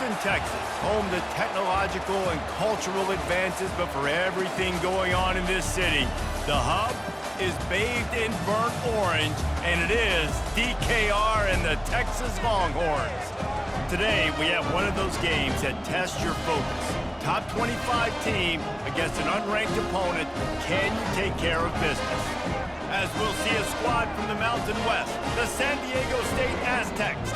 Houston, Texas, home to technological and cultural advances, but for everything going on in this city, the hub is bathed in burnt orange, and it is DKR and the Texas Longhorns. Today, we have one of those games that tests your focus. Top 25 team against an unranked opponent. Can you take care of business? As we'll see a squad from the Mountain West, the San Diego State Aztecs,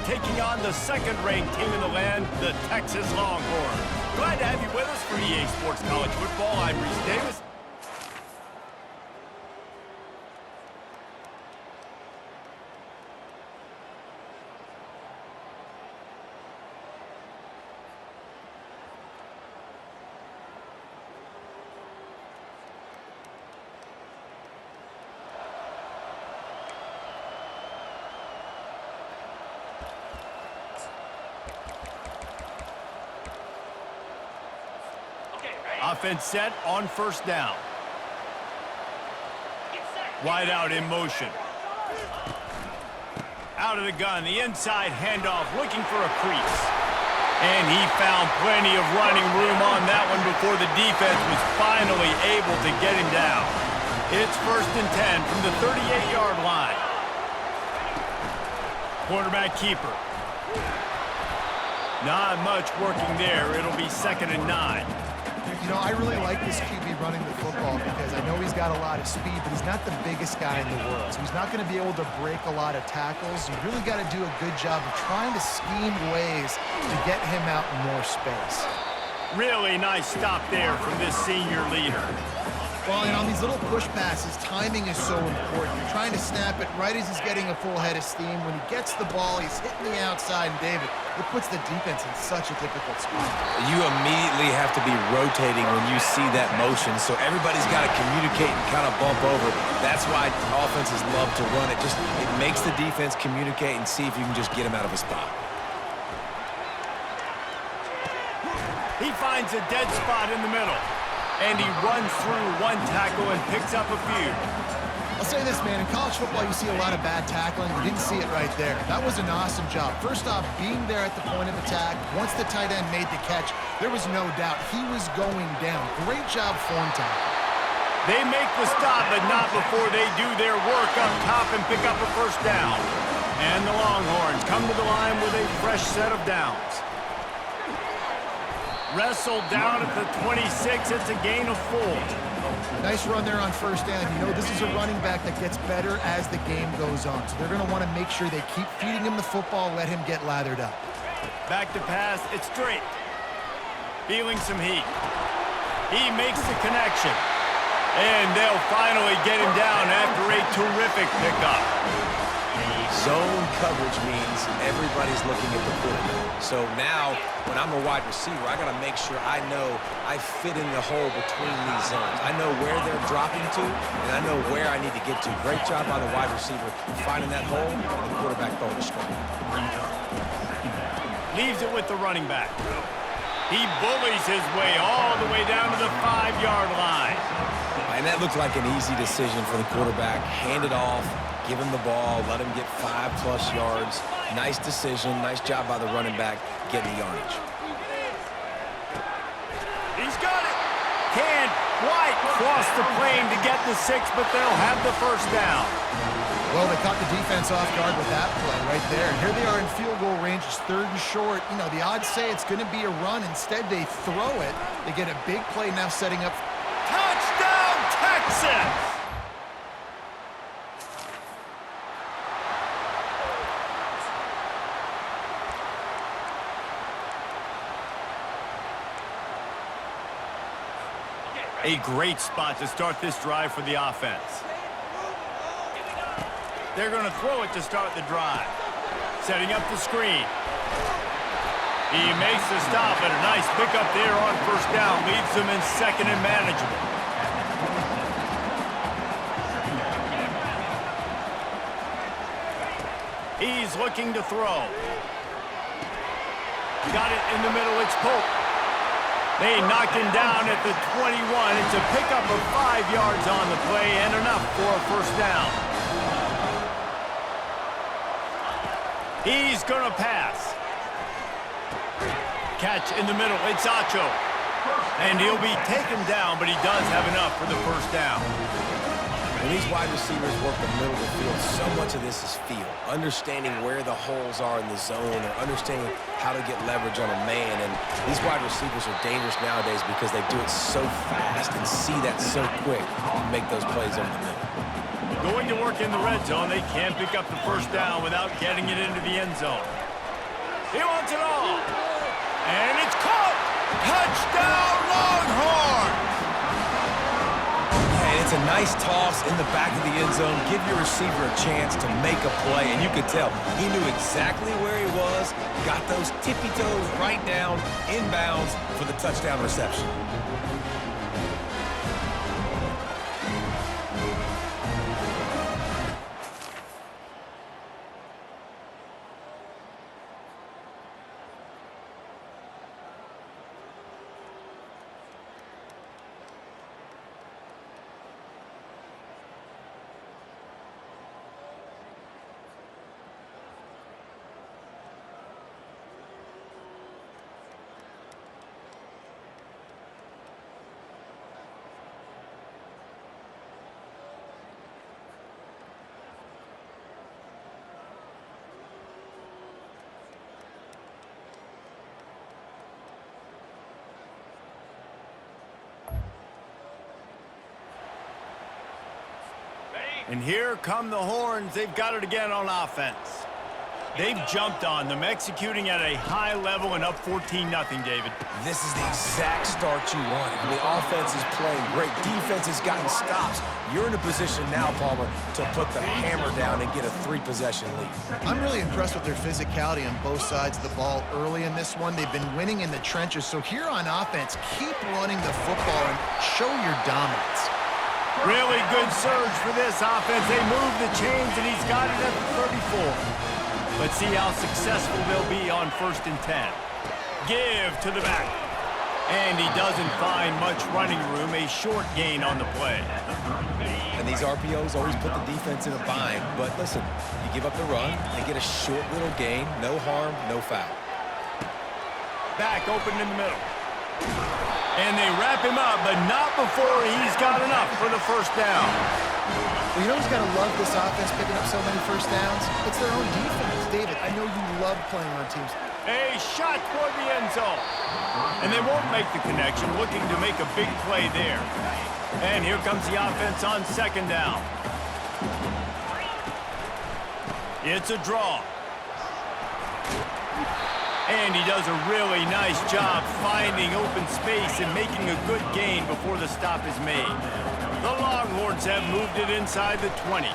taking on the second-ranked team in the land, the Texas Longhorns. Glad to have you with us for EA Sports College Football. I'm Reese Davis. Offense set on first down. Wide out in motion. Out of the gun, the inside handoff, looking for a crease. And he found plenty of running room on that one before the defense was finally able to get him down. It's 1st and 10 from the 38-yard line. Quarterback keeper. Not much working there. It'll be 2nd and 9. You know, I really like this QB running the football because I know he's got a lot of speed, but he's not the biggest guy in the world. So he's not going to be able to break a lot of tackles. You really got to do a good job of trying to scheme ways to get him out in more space. Really nice stop there from this senior leader. Well, and on these little push passes, timing is so important. You're trying to snap it right as he's getting a full head of steam. When he gets the ball, he's hitting the outside, and David, it puts the defense in such a difficult spot. You immediately have to be rotating when you see that motion, so everybody's got to communicate and kind of bump over. That's why offenses love to run it. It makes the defense communicate and see if you can just get him out of a spot. He finds a dead spot in the middle. And he runs through one tackle and picks up a few. I'll say this, man. In college football, you see a lot of bad tackling. You didn't see it right there. That was an awesome job. First off, being there at the point of attack. Once the tight end made the catch, there was no doubt he was going down. Great job form tackle. They make the stop, but not before they do their work up top and pick up a first down. And the Longhorns come to the line with a fresh set of downs. Wrestled down at the 26. It's a gain of 4. Nice run there on first down. You know, this is a running back that gets better as the game goes on. So they're going to want to make sure they keep feeding him the football, let him get lathered up. Back to pass. It's straight. Feeling some heat. He makes the connection. And they'll finally get him down after a terrific pickup. Zone coverage means everybody's looking at the quarterback. So now, when I'm a wide receiver, I got to make sure I know I fit in the hole between these zones. I know where they're dropping to, and I know where I need to get to. Great job by the wide receiver finding that hole, and the quarterback throwing the screen. Leaves it with the running back. He bullies his way all the way down to the 5-yard line. And that looked like an easy decision for the quarterback. Hand it off. Give him the ball, let him get 5+ yards. Nice decision, nice job by the running back getting the yardage. He's got it. Can't quite cross the plane to get the 6, but they'll have the first down. Well, they caught the defense off guard with that play right there. And here they are in field goal range. It's 3rd and short. You know, the odds say it's going to be a run. Instead, they throw it. They get a big play now setting up. Touchdown, Texas! A great spot to start this drive for the offense. They're going to throw it to start the drive. Setting up the screen. He makes the stop, and a nice pickup there on first down. Leaves them in 2nd and manageable. He's looking to throw. Got it in the middle. It's Polk. They knock him down at the 21. It's a pickup of 5 yards on the play and enough for a first down. He's going to pass. catch in the middle. It's Acho. And he'll be taken down, but he does have enough for the first down. When these wide receivers work the middle of the field, so much of this is feel. Understanding where the holes are in the zone or understanding how to get leverage on a man. And these wide receivers are dangerous nowadays because they do it so fast and see that so quick and make those plays over the middle. Going to work in the red zone, they can't pick up the first down without getting it into the end zone. He wants it all. And it's caught. Touchdown, Longhorns! And it's a nice toss in the back of the end zone. Give your receiver a chance to make a play, and you could tell he knew exactly where he was, got those tippy toes right down, inbounds for the touchdown reception. And here come the Horns. They've got it again on offense. They've jumped on them, executing at a high level and up 14-0, David. This is the exact start you wanted. The offense is playing great. Defense has gotten stops. You're in a position now, Palmer, to put the hammer down and get a 3-possession lead. I'm really impressed with their physicality on both sides of the ball early in this one. They've been winning in the trenches. So here on offense, keep running the football and show your dominance. Really good surge for this offense. They move the chains, and he's got it at the 34. Let's see how successful they'll be on 1st and 10. Give to the back. And he doesn't find much running room, a short gain on the play. And these RPOs always put the defense in a bind. But listen, you give up the run, they get a short little gain, no harm, no foul. Back open in the middle. And they wrap him up, but not before he's got enough for the first down. Well, you know who's got to love this offense picking up so many first downs? It's their own defense. David, I know you love playing on teams. A shot toward the end zone. And they won't make the connection, looking to make a big play there. And here comes the offense on 2nd down. It's a draw. And he does a really nice job finding open space and making a good gain before the stop is made. The Longhorns have moved it inside the 20.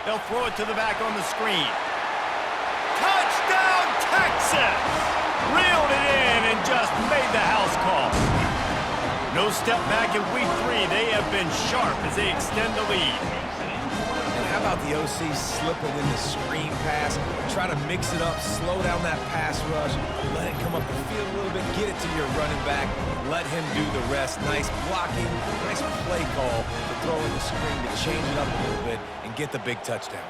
They'll throw it to the back on the screen. Touchdown, Texas! Reeled it in and just made the house call. No step back in week 3. They have been sharp as they extend the lead. How about the OC slipping in the screen pass, try to mix it up, slow down that pass rush, let it come up the field a little bit, get it to your running back, let him do the rest. Nice blocking, nice play call to throw in the screen to change it up a little bit and get the big touchdown.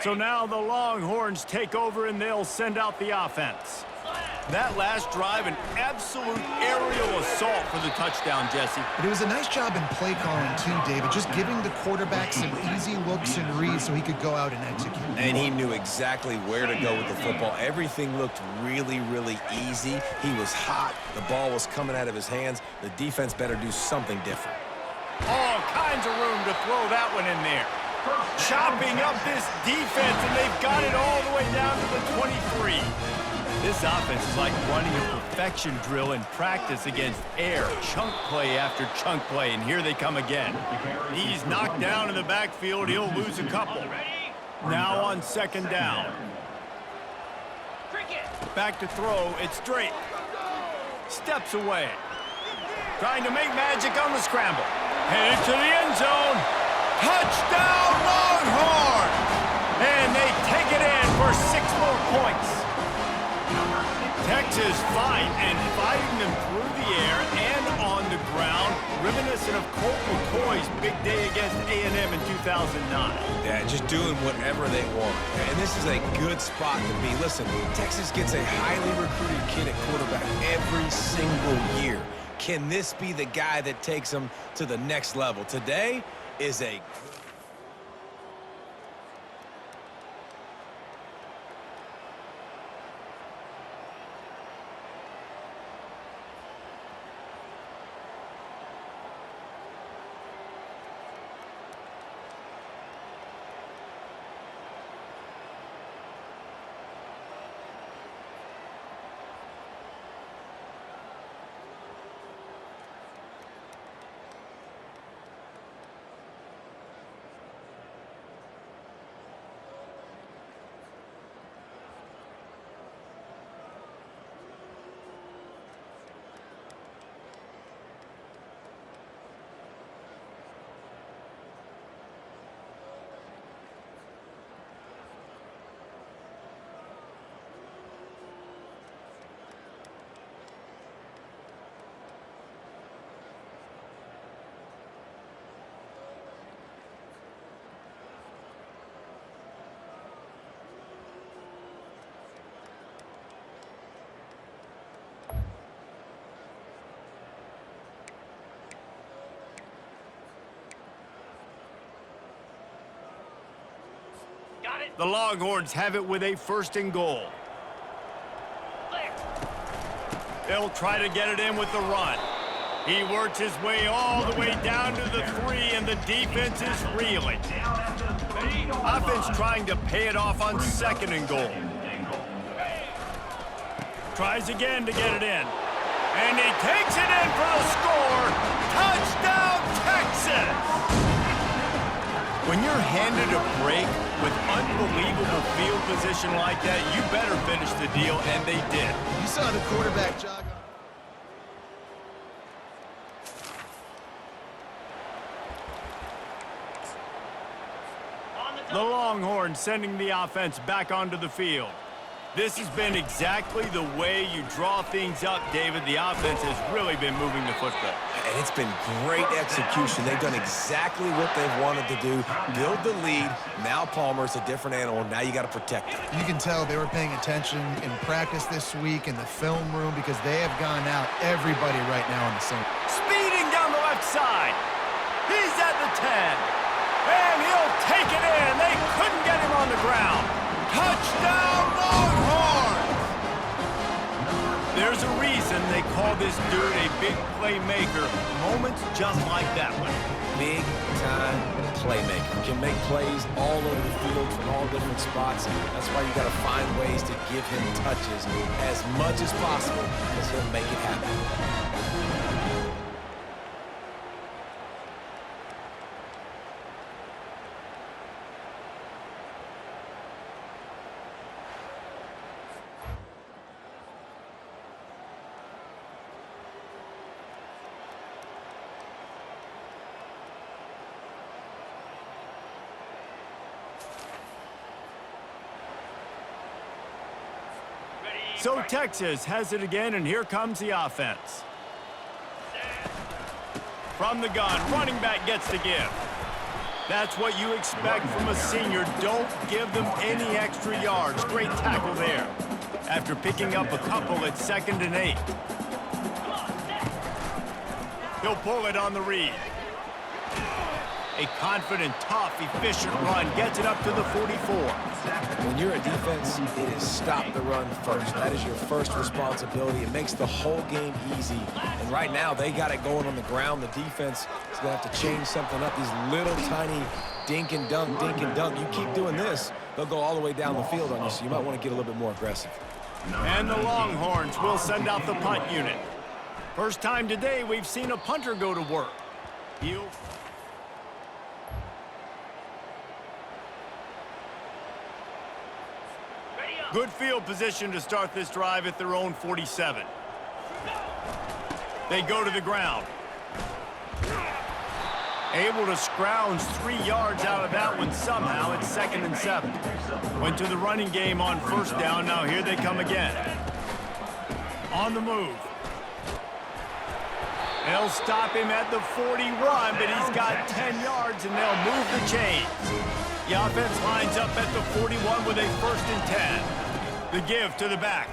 So now the Longhorns take over and they'll send out the offense. That last drive, an absolute aerial assault for the touchdown, Jesse. But it was a nice job in play calling too, David, just giving the quarterback some easy looks and reads so he could go out and execute. And he knew exactly where to go with the football. Everything looked really, really easy. He was hot. The ball was coming out of his hands. The defense better do something different. All kinds of room to throw that one in there. chopping up this defense, and they've got it all the way down to the 23. This offense is like running a perfection drill in practice against air, chunk play after chunk play, and here they come again. He's knocked down in the backfield. He'll lose a couple. Now on second down. Back to throw. It's Drake. Steps away. Trying to make magic on the scramble. Headed to the end zone. Touchdown, Longhorns! And they take it in for 6 more points. Texas fighting them through the air and on the ground, reminiscent of Colt McCoy's big day against A&M in 2009. Yeah, just doing whatever they want. And this is a good spot to be. Listen, Texas gets a highly recruited kid at quarterback every single year. Can this be the guy that takes them to the next level? Today is a... The Longhorns have it with a 1st and goal. They'll try to get it in with the run. He works his way all the way down to the 3, and the defense is reeling. Offense trying to pay it off on 2nd and goal. Tries again to get it in. And he takes it in for the score. Touchdown, Texas! When you're handed a break with unbelievable field position like that, you better finish the deal, and they did. You saw the quarterback jog on. The Longhorns sending the offense back onto the field. This has been exactly the way you draw things up, David. The offense has really been moving the football. And it's been great execution. They've done exactly what they've wanted to do. Build the lead. Now Palmer's a different animal. Now you got to protect him. You can tell they were paying attention in practice this week in the film room because they have gone out everybody right now on the same. Speeding down the left side. He's at the 10. And he'll take it in. They couldn't get him on the ground. Touchdown, Longhorns! There's a reason they call this dude a big playmaker. Moments just like that one. Big-time playmaker. Can make plays all over the field from all different spots. That's why you got to find ways to give him touches as much as possible because he'll make it happen. So Texas has it again, and here comes the offense. From the gun, running back gets the give. That's what you expect from a senior. Don't give them any extra yards. Great tackle there. After picking up a couple at 2nd and 8. He'll pull it on the read. A confident, tough, efficient run gets it up to the 44. When you're a defense, it is stop the run first. That is your first responsibility. It makes the whole game easy. And right now, they got it going on the ground. The defense is going to have to change something up. These little tiny dink and dunk, dink and dunk. You keep doing this, they'll go all the way down the field on you, so you might want to get a little bit more aggressive. And the Longhorns will send out the punt unit. First time today we've seen a punter go to work. He'll... Good field position to start this drive at their own 47. They go to the ground. Able to scrounge 3 yards out of that one somehow. It's 2nd and 7. Went to the running game on first down. Now here they come again. On the move. They'll stop him at the 41, but he's got 10 yards, and they'll move the chains. The offense lines up at the 41 with a 1st and 10. The give to the back.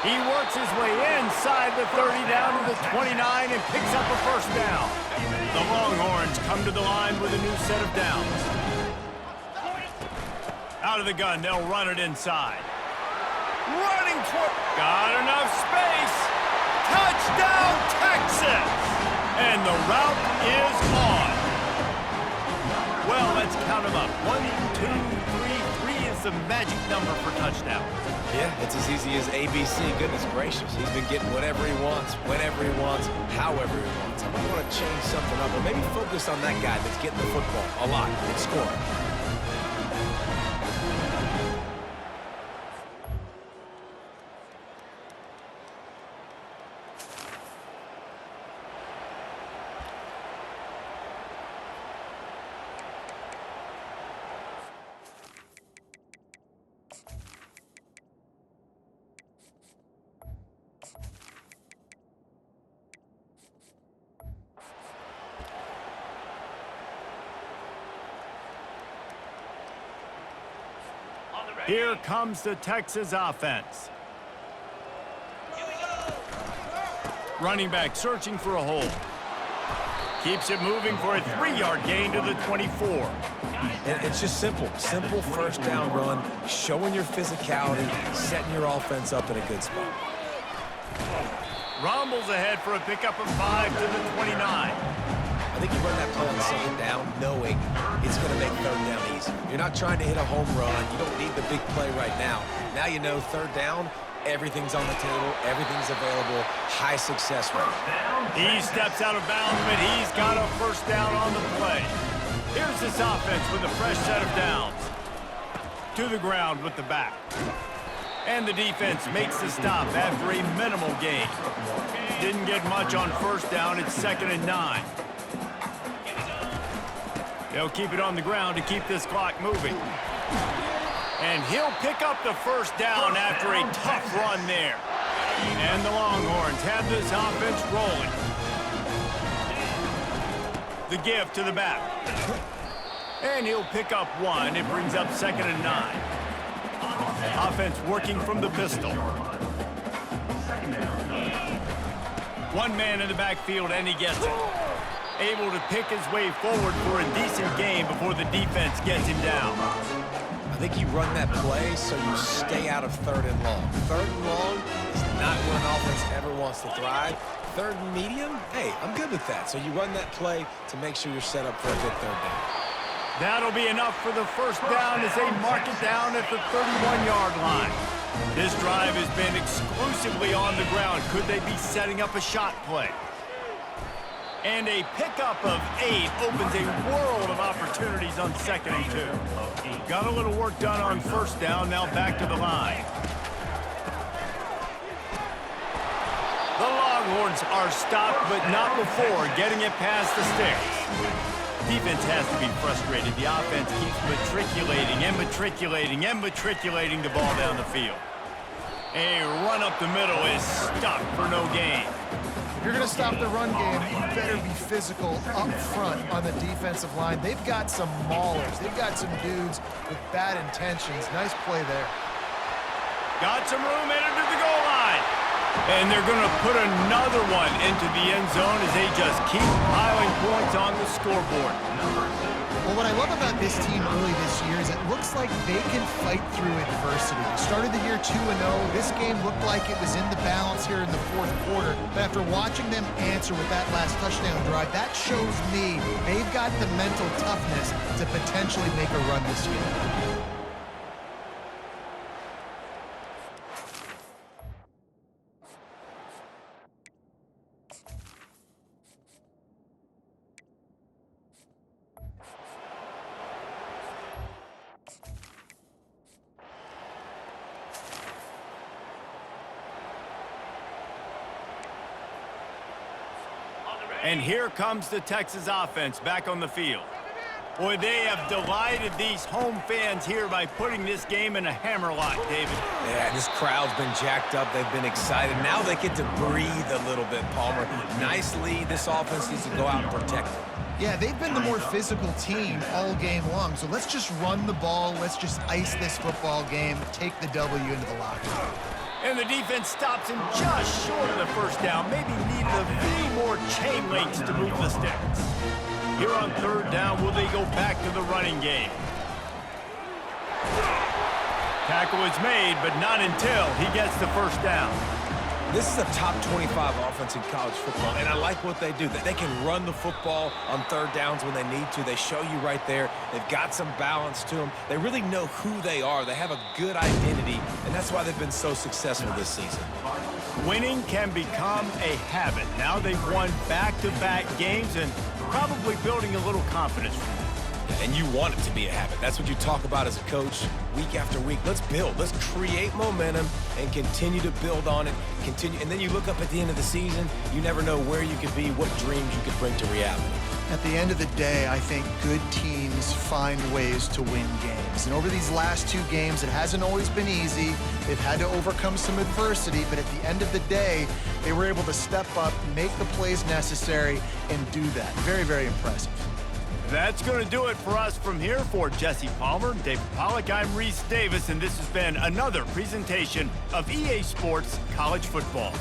He works his way inside the 30 down to the 29 and picks up a 1st down. The Longhorns come to the line with a new set of downs. Out of the gun, they'll run it inside. Running toward... Got enough space. Touchdown, Texas! And the route is on. Well, let's count them up. 1, 2, 3. 3 is the magic number for touchdowns. Yeah, it's as easy as ABC. Goodness gracious. He's been getting whatever he wants, whenever he wants, however he wants. I might want to change something up, or maybe focus on that guy that's getting the football a lot and scoring. Here comes the Texas offense. Running back searching for a hole. Keeps it moving for a 3-yard gain to the 24. And it's just simple. Simple 1st down run, showing your physicality, setting your offense up in a good spot. Rumbles ahead for a pickup of 5 to the 29. I think you run that play on 2nd down knowing it's going to make 3rd down easy. You're not trying to hit a home run. You don't need the big play right now. Now you know 3rd down, everything's on the table, everything's available, high success rate. He steps out of bounds, but he's got a 1st down on the play. Here's this offense with a fresh set of downs. To the ground with the back. And the defense makes the stop after a minimal gain. Didn't get much on 1st down. It's 2nd and 9. They'll keep it on the ground to keep this clock moving. And he'll pick up the 1st down after a tough run there. And the Longhorns have this offense rolling. The give to the back. And he'll pick up 1. It brings up 2nd and 9. Offense working from the pistol. 1 man in the backfield, and he gets it. Able to pick his way forward for a decent gain before the defense gets him down. I think you run that play so you stay out of 3rd and long. 3rd and long is not where an offense ever wants to thrive. 3rd and medium, hey, I'm good with that. So you run that play to make sure you're set up for a good 3rd down. That'll be enough for the 1st down as they mark it down at the 31-yard line. This drive has been exclusively on the ground. Could they be setting up a shot play? And a pickup of 8 opens a world of opportunities on 2nd and 2. Got a little work done on 1st down, now back to the line. The Longhorns are stopped, but not before getting it past the sticks. Defense has to be frustrated. The offense keeps matriculating and matriculating and matriculating the ball down the field. A run up the middle is stuck for no gain. If you're going to stop the run game, you better be physical up front on the defensive line. They've got some maulers. They've got some dudes with bad intentions. Nice play there. Got some room headed to the goal line. And they're going to put another one into the end zone as they just keep piling points on the scoreboard. Well, what I love about this team early this year is it looks like they can fight through adversity. They started the year 2-0. This game looked like it was in the balance here in the 4th quarter. But after watching them answer with that last touchdown drive, that shows me they they've got the mental toughness to potentially make a run this year. And here comes the Texas offense back on the field. Boy, they have delighted these home fans here by putting this game in a hammerlock, David. Yeah, this crowd's been jacked up. They've been excited. Now they get to breathe a little bit, Palmer. Nice lead. This offense needs to go out and protect it. Yeah, they've been the more physical team all game long. So let's just run the ball. Let's just ice this football game, take the W into the locker room. And the defense stops him just short of the first down. Maybe needed a few more chain links to move the sticks. Here on third down, will they go back to the running game? Tackle is made, but not until he gets the first down. This is a top 25 offense in college football, and I like what they do. That they can run the football on third downs when they need to. They show you right there. They've got some balance to them. They really know who they are. They have a good identity, and that's why they've been so successful this season. Winning can become a habit. Now they've won back-to-back games and probably building a little confidence from that. And you want it to be a habit. That's what you talk about as a coach week after week. Let's build. Let's create momentum and continue to build on it. Continue, and then you look up at the end of the season, you never know where you could be, what dreams you could bring to reality. At the end of the day, I think good teams find ways to win games. And over these last two games, it hasn't always been easy. They've had to overcome some adversity, but at the end of the day, they were able to step up, make the plays necessary, and do that. Very, very impressive. That's going to do it for us from here. For Jesse Palmer, David Pollack, I'm Reese Davis, and this has been another presentation of EA Sports College Football.